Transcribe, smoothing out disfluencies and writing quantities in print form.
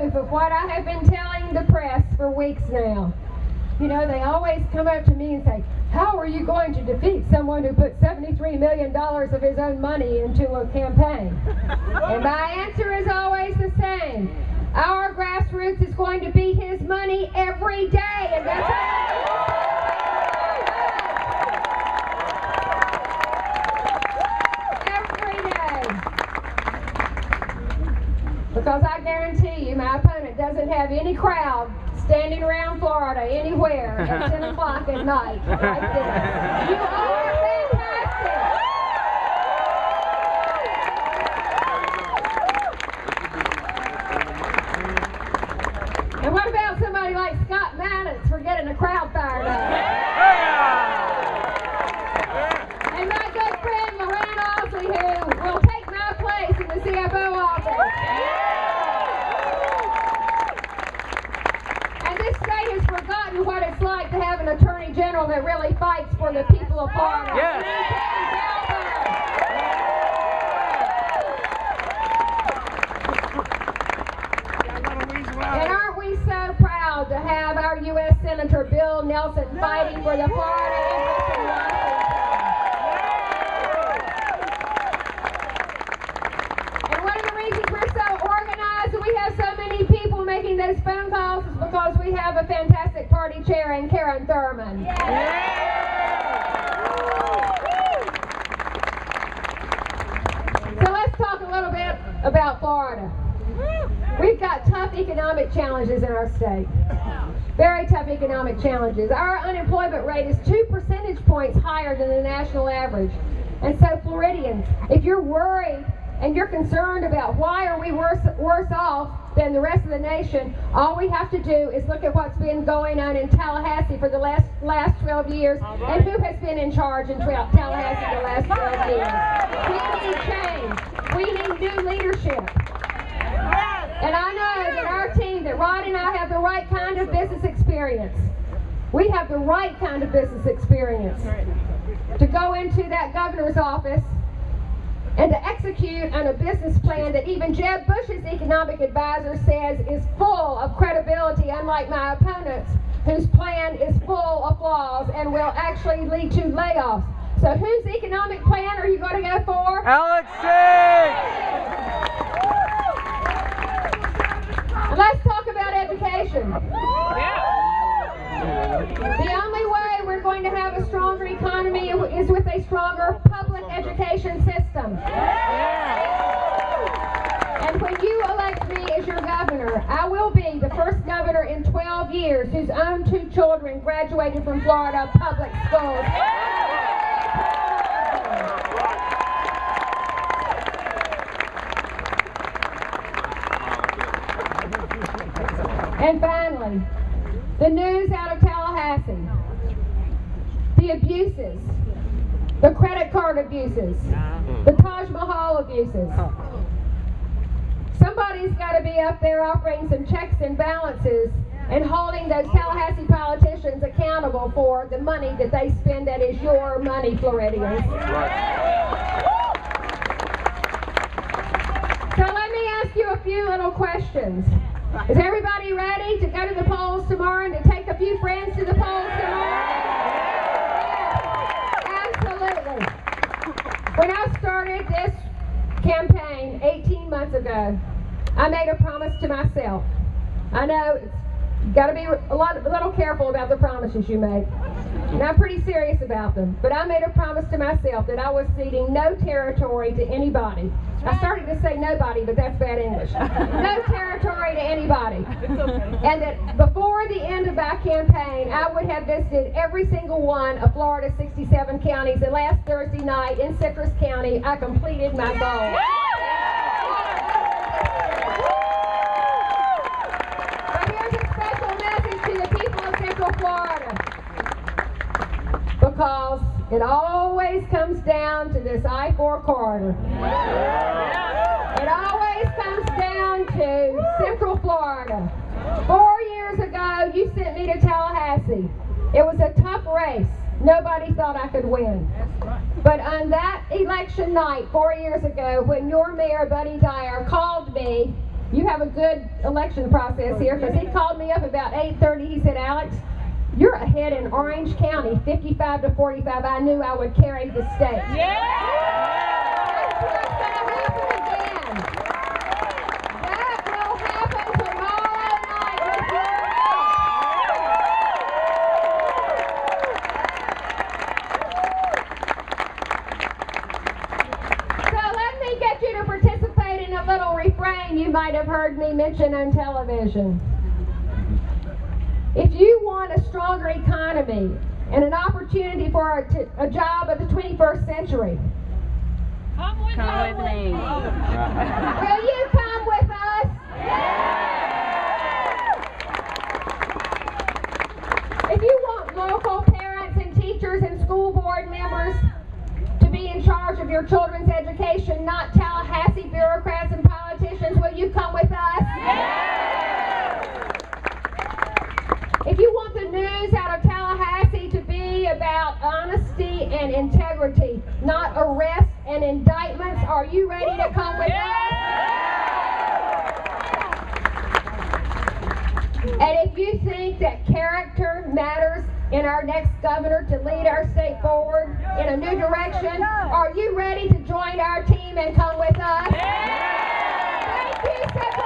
proof of what I have been telling the press for weeks now. You know, they always come up to me and say, how are you going to defeat someone who put $73 million of his own money into a campaign? And my answer is always the same. Our grassroots is going to beat his money every day, and that's every day. Because I guarantee you, my opponent doesn't have any crowd standing around Florida anywhere at 10 o'clock at night like this. You are fantastic. And what about somebody like Scott Maddox for getting the crowd fired up? And my good friend Loren Osley, who will take my place in the CFO office. Forgotten what it's like to have an attorney general that really fights for the people of Florida. Yes. And aren't we so proud to have our U.S. Senator Bill Nelson fighting for the Florida interests in Washington? And one of the reasons we're so organized and we have so many people making those phone calls is because we have a fantastic party chair in Karen Thurman. So let's talk a little bit about Florida. We've got tough economic challenges in our state. Very tough economic challenges. Our unemployment rate is 2 percentage points higher than the national average. And so Floridians, if you're worried and you're concerned about why are we worse off than the rest of the nation, all we have to do is look at what's been going on in Tallahassee for the last 12 years, and who has been in charge in Tallahassee the last 12 years. We need change. We need new leadership. And I know that our team, that Rod and I have the right kind of business experience. We have the right kind of business experience to go into that governor's office and to execute on a business plan that even Jeb Bush's economic advisor says is full of credibility, unlike my opponent's, whose plan is full of flaws and will actually lead to layoffs. So whose economic plan are you going to go for? Alexei! And let's talk about education. The only way we're going to have a stronger economy is with a stronger public education system. And when you elect me as your governor, I will be the first governor in 12 years whose own 2 children graduated from Florida public schools. And finally, the news out of Tallahassee, the abuses, the credit card abuses, the Taj Mahal abuses. Somebody's got to be up there operating some checks and balances and holding those Tallahassee politicians accountable for the money that they spend that is your money, Floridians. So let me ask you a few little questions. Is everybody ready to go to the polls tomorrow and to take a few friends to the polls tomorrow? Yes, absolutely. When I started this campaign 18 months ago, I made a promise to myself. I know you've got to be a little careful about the promises you make. And I'm pretty serious about them. But I made a promise to myself that I was ceding no territory to anybody. I started to say nobody, but that's bad English. No territory to anybody. And that before the end of my campaign, I would have visited every single one of Florida's 67 counties. And last Thursday night in Citrus County, I completed my goal. But here's a special message to the people of Central Florida. Because it always comes down to this I-4 corridor. It always comes down to Central Florida. 4 years ago, you sent me to Tallahassee. It was a tough race. Nobody thought I could win. But on that election night 4 years ago, when your mayor, Buddy Dyer, called me, you have a good election process here, because he called me up about 8:30. He said, Alex, you're ahead in Orange County, 55 to 45. I knew I would carry the state. Yeah! That's what's going to happen again. That will happen tomorrow night with your help. So let me get you to participate in a little refrain you might have heard me mention on television. If you want a stronger economy and an opportunity for a job of the 21st century, Come with me. will you come with us? If you want local parents and teachers and school board members to be in charge of your children's education, not Tallahassee bureaucrats and politicians, will you come with us? If you want the news out of Tallahassee to be about honesty and integrity, not arrests and indictments, are you ready to come with us? And if you think that character matters in our next governor to lead our state forward in a new direction, are you ready to join our team and come with us? Thank you, Secretary.